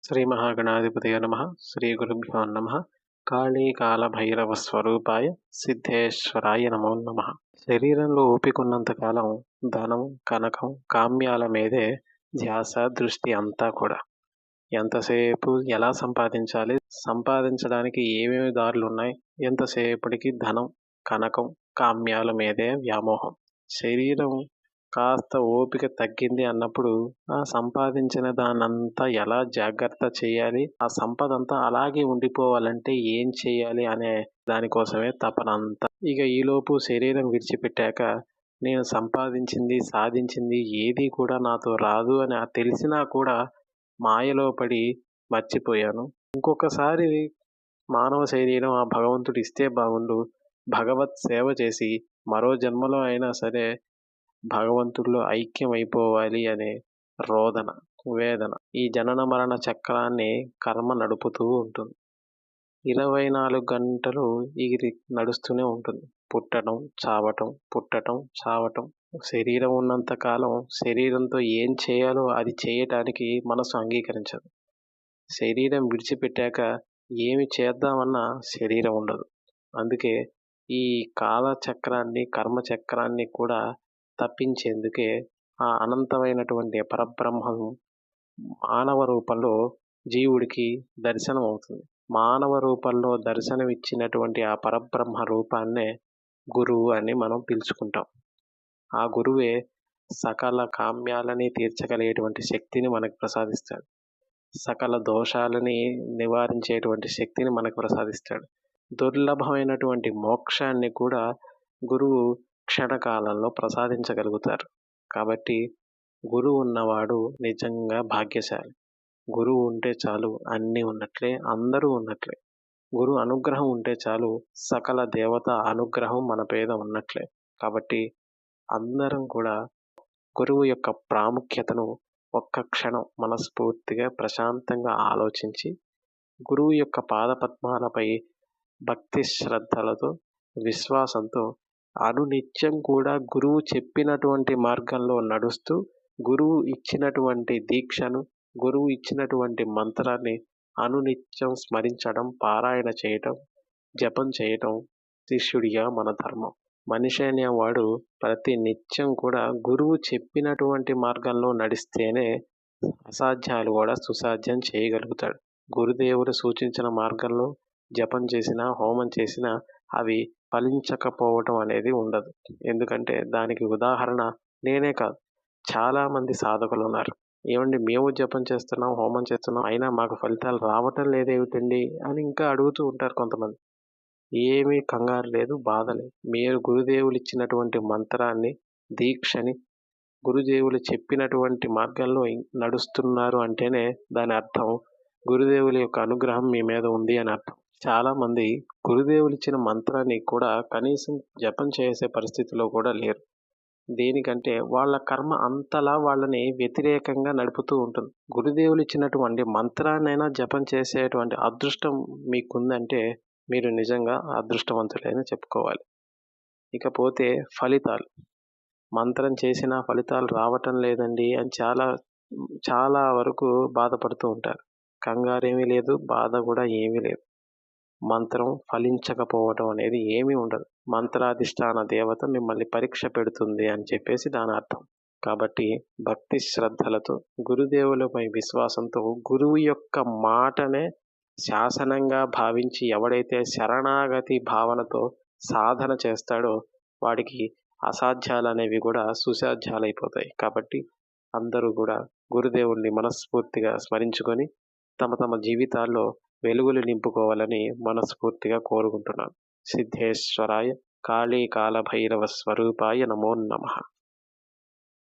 శ్రీ మహాగణాధిపతయ నమః. శ్రీ గురుభ్యో నమః. కాళీ కాలభైరవ స్వరూపాయ సిద్ధేశ్వరాయ నమో నమః. శరీరంలో ఓపికున్నంత కాలం ధనం, కనకం, కామ్యాల మీదే ధ్యాస, దృష్టి అంతా కూడా. ఎంతసేపు ఎలా సంపాదించాలి, సంపాదించడానికి ఏమేమి దారులున్నాయి, ఎంతసేపటికి ధనం, కనకం, కామ్యాల మీదే వ్యామోహం. శరీరం కాస్త ఓపిక తగ్గింది అన్నప్పుడు ఆ సంపాదించిన దానంతా ఎలా జాగ్రత్త చేయాలి, ఆ సంపద అంతా అలాగే ఉండిపోవాలంటే ఏం చేయాలి అనే దానికోసమే తపన అంతా. ఇక ఈలోపు శరీరం విడిచిపెట్టాక నేను సంపాదించింది, సాధించింది ఏది కూడా నాతో రాదు అని తెలిసినా కూడా మాయలో పడి మర్చిపోయాను. ఇంకొకసారి మానవ శరీరం ఆ భగవంతుడు ఇస్తే బాగుండు, భగవత్ సేవ చేసి మరో జన్మలో అయినా సరే భగవంతుడిలో ఐక్యం అయిపోవాలి అనే రోదన, వేదన. ఈ జనన మరణ చక్రాన్ని కర్మ నడుపుతూ ఉంటుంది. 24 గంటలు ఇది నడుస్తూనే ఉంటుంది. పుట్టడం, చావటం, పుట్టడం, చావటం. శరీరం ఉన్నంత కాలం శరీరంతో ఏం చేయాలో అది చేయటానికి మనసు అంగీకరించదు. శరీరం విడిచిపెట్టాక ఏమి చేద్దామన్నా శరీరం ఉండదు. అందుకే ఈ కాలచక్రాన్ని, కర్మచక్రాన్ని కూడా తప్పించేందుకే ఆ అనంతమైనటువంటి పరబ్రహ్మం మానవ రూపంలో జీవుడికి దర్శనం అవుతుంది. మానవ రూపంలో దర్శనమిచ్చినటువంటి ఆ పరబ్రహ్మ రూపాన్నే గురువు అని మనం పిలుచుకుంటాం. ఆ గురువే సకల కామ్యాలని తీర్చగలిగేటువంటి శక్తిని మనకు ప్రసాదిస్తాడు. సకల దోషాలని నివారించేటువంటి శక్తిని మనకు ప్రసాదిస్తాడు. దుర్లభమైనటువంటి మోక్షాన్ని కూడా గురువు క్షణకాలంలో ప్రసాదించగలుగుతారు. కాబట్టి గురువు ఉన్నవాడు నిజంగా భాగ్యశాలి. గురువు ఉంటే చాలు అన్నీ ఉన్నట్లే, అందరూ ఉన్నట్లే. గురు అనుగ్రహం ఉంటే చాలు సకల దేవత అనుగ్రహం మన మీద ఉన్నట్లే. కాబట్టి అందరం కూడా గురువు యొక్క ప్రాముఖ్యతను ఒక్క క్షణం మనస్ఫూర్తిగా ప్రశాంతంగా ఆలోచించి గురువు యొక్క పాదపద్మాలపై భక్తి శ్రద్ధలతో, విశ్వాసంతో అనునిత్యం కూడా గురువు చెప్పినటువంటి మార్గంలో నడుస్తూ గురువు ఇచ్చినటువంటి దీక్షను, గురువు ఇచ్చినటువంటి మంత్రాన్ని అనునిత్యం స్మరించడం, పారాయణ చేయటం, జపం చేయటం శిష్యుడిగా మన ధర్మం. మనిషి అనేవాడు ప్రతి నిత్యం కూడా గురువు చెప్పినటువంటి మార్గంలో నడిస్తేనే అసాధ్యాలు కూడా సుసాధ్యం చేయగలుగుతాడు. గురుదేవుడు సూచించిన మార్గంలో జపం చేసినా, హోమం చేసినా అవి ఫలించకపోవటం అనేది ఉండదు. ఎందుకంటే దానికి ఉదాహరణ నేనే కాదు, చాలామంది సాధకులు ఉన్నారు. ఏమండి మేము జపం చేస్తున్నాం, హోమం చేస్తున్నాం, అయినా మాకు ఫలితాలు రావటం లేదేమిటండి అని ఇంకా అడుగుతూ ఉంటారు కొంతమంది. ఏమీ కంగారు లేదు, బాధ లేదు. మీరు గురుదేవులు ఇచ్చినటువంటి మంత్రాన్ని, దీక్షని, గురుదేవులు చెప్పినటువంటి మార్గంలో నడుస్తున్నారు అంటేనే దాని అర్థం గురుదేవుల యొక్క అనుగ్రహం మీ మీద ఉంది అని అర్థం. చాలామంది గురుదేవులు ఇచ్చిన మంత్రాన్ని కూడా కనీసం జపం చేసే పరిస్థితిలో కూడా లేరు. దేనికంటే వాళ్ళ కర్మ అంతలా వాళ్ళని వ్యతిరేకంగా నడుపుతూ ఉంటుంది. గురుదేవులు ఇచ్చినటువంటి మంత్రాన్నైనా జపం చేసేటువంటి అదృష్టం మీకుందంటే మీరు నిజంగా అదృష్టవంతులైన చెప్పుకోవాలి. ఇకపోతే ఫలితాలు. మంత్రం చేసినా ఫలితాలు రావటం లేదండి అని చాలా వరకు బాధపడుతూ ఉంటారు. కంగారేమీ లేదు, బాధ కూడా ఏమీ లేదు. మంత్రం ఫలించకపోవటం అనేది ఏమీ ఉండదు. మంత్రాధిష్టాన దేవత మిమ్మల్ని పరీక్ష పెడుతుంది అని చెప్పేసి దాని అర్థం. కాబట్టి భక్తి శ్రద్ధలతో, గురుదేవులపై విశ్వాసంతో, గురువు యొక్క మాటనే శాసనంగా భావించి ఎవడైతే శరణాగతి భావనతో సాధన చేస్తాడో వాడికి అసాధ్యాలనేవి కూడా సుసాధ్యాలైపోతాయి. కాబట్టి అందరూ కూడా గురుదేవుణ్ణి మనస్ఫూర్తిగా స్మరించుకొని తమ తమ జీవితాల్లో వెలుగులు నింపుకోవాలని మనస్ఫూర్తిగా కోరుకుంటున్నాను. సిద్ధేశ్వరాయ కాళీ కాలభైరవ స్వరూపాయ నమో నమః.